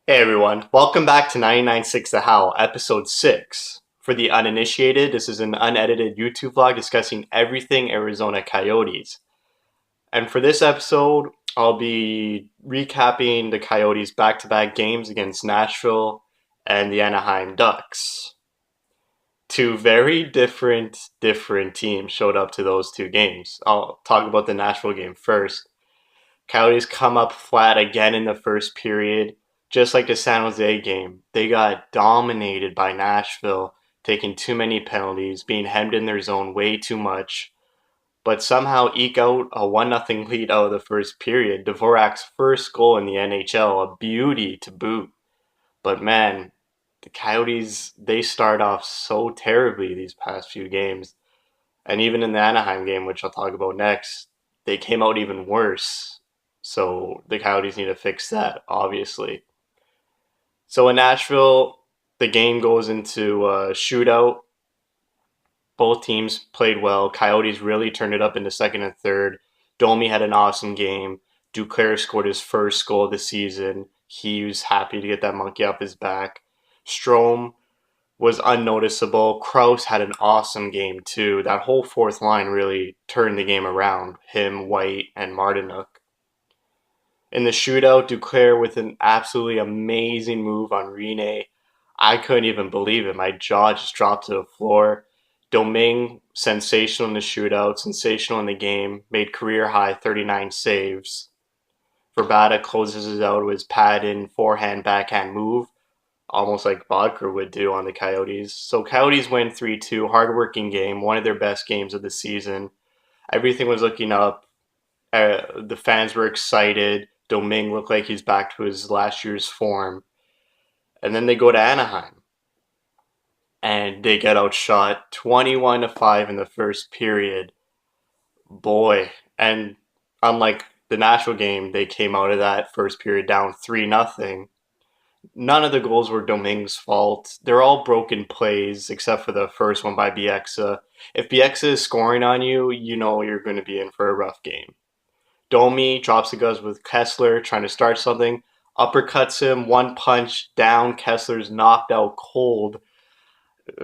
Hey everyone, welcome back to 99.6 The Howl, episode 6. For the uninitiated, this is an unedited YouTube vlog discussing everything Arizona Coyotes. And for this episode, I'll be recapping the Coyotes' back-to-back games against Nashville and the Anaheim Ducks. Two very different teams showed up to those two games. I'll talk about the Nashville game first. Coyotes come up flat again in the first period, just like the San Jose game. They got dominated by Nashville, taking too many penalties, being hemmed in their zone way too much, but somehow eke out a 1-0 lead out of the first period. Dvorak's first goal in the NHL, a beauty to boot. But man, the Coyotes, they start off so terribly these past few games. And even in the Anaheim game, which I'll talk about next, they came out even worse. So the Coyotes need to fix that, obviously. So in Nashville, the game goes into a shootout. Both teams played well. Coyotes really turned it up in the second and third. Domi had an awesome game. Duclair scored his first goal of the season. He was happy to get that monkey off his back. Strome was unnoticeable. Kraus had an awesome game too. That whole fourth line really turned the game around. Him, White, and Martinook. In the shootout, Duclair with an absolutely amazing move on Rene. I couldn't even believe it. My jaw just dropped to the floor. Domingue, sensational in the shootout, sensational in the game, made career high 39 saves. Verbata closes it out with his pad in forehand, backhand move, almost like Bodker would do on the Coyotes. So Coyotes win 3-2, hardworking game, one of their best games of the season. Everything was looking up. The fans were excited. Domingue looked like he's back to his last year's form. And then they go to Anaheim and they get outshot 21-5 in the first period. Boy, and unlike the Nashville game, they came out of that first period down 3-0. None of the goals were Domingue's fault. They're all broken plays except for the first one by Bieksa. If Bieksa is scoring on you, you know you're going to be in for a rough game. Domi drops the guns with Kessler trying to start something, uppercuts him, one punch down. Kessler's knocked out cold.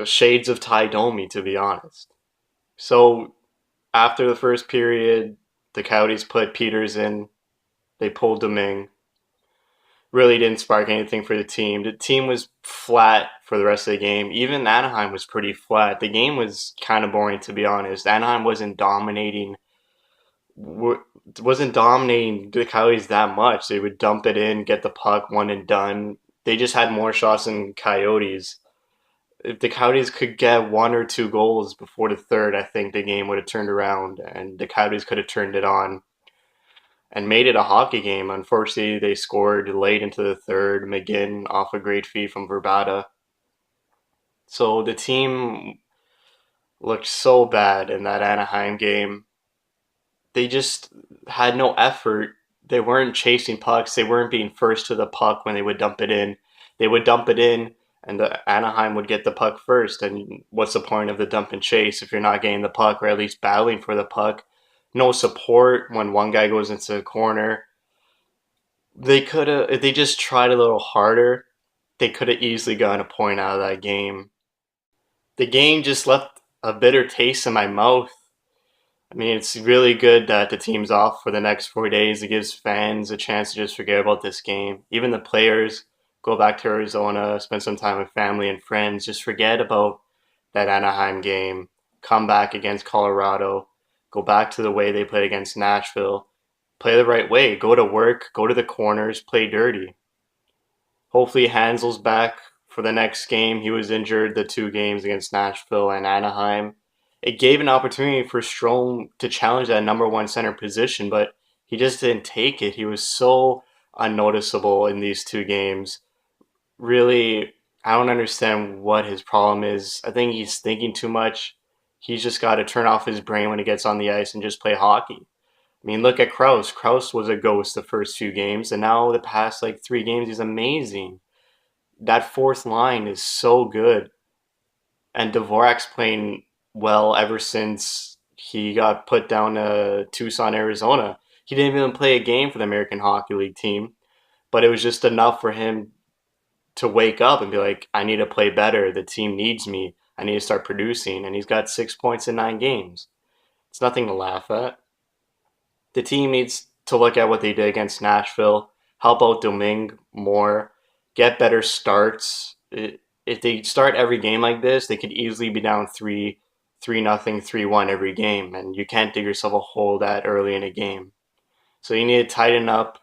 Shades of Ty Domi, to be honest. So after the first period, the Coyotes put Peters in. They pulled Domingue. Really didn't spark anything for the team. The team was flat for the rest of the game. Even Anaheim was pretty flat. The game was kind of boring, to be honest. Anaheim wasn't dominating the Coyotes that much. They would dump it in, get the puck, one and done. They just had more shots than Coyotes. If the Coyotes could get one or two goals before the third, I think the game would have turned around and the Coyotes could have turned it on and made it a hockey game. Unfortunately, they scored late into the third. McGinn off a great feed from Verbata. So the team looked so bad in that Anaheim game. They just had no effort. They weren't chasing pucks. They weren't being first to the puck when they would dump it in. They would dump it in, and the Anaheim would get the puck first. And what's the point of the dump and chase if you're not getting the puck or at least battling for the puck? No support when one guy goes into the corner. They could have, if they just tried a little harder, they could have easily gotten a point out of that game. The game just left a bitter taste in my mouth. I mean, it's really good that the team's off for the next 4 days. It gives fans a chance to just forget about this game. Even the players go back to Arizona, spend some time with family and friends, just forget about that Anaheim game, come back against Colorado, go back to the way they played against Nashville, play the right way, go to work, go to the corners, play dirty. Hopefully, Hansel's back for the next game. He was injured the two games against Nashville and Anaheim. It gave an opportunity for Strome to challenge that number one center position, but he just didn't take it. He was so unnoticeable in these two games. Really, I don't understand what his problem is. I think he's thinking too much. He's just got to turn off his brain when he gets on the ice and just play hockey. I mean, look at Kraus. Kraus was a ghost the first few games, and now the past like 3 games, he's amazing. That fourth line is so good, and Dvorak's playing well ever since he got put down to Tucson, Arizona. He didn't even play a game for the American Hockey League team, but it was just enough for him to wake up and be like, I need to play better. The team needs me. I need to start producing. And he's got 6 points in 9 games. It's nothing to laugh at. The team needs to look at what they did against Nashville, help out Domingue more, get better starts. If they start every game like this, they could easily be down 3-0, 3-1 every game, and you can't dig yourself a hole that early in a game. So you need to tighten up,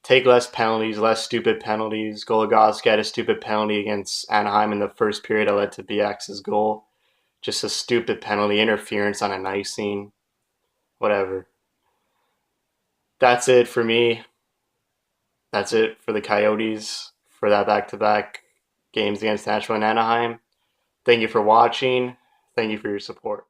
take less penalties, less stupid penalties. Goligoski had a stupid penalty against Anaheim in the first period that led to BX's goal. Just a stupid penalty, interference on an icing, whatever. That's it for me. That's it for the Coyotes for that back-to-back games against Nashville and Anaheim. Thank you for watching. Thank you for your support.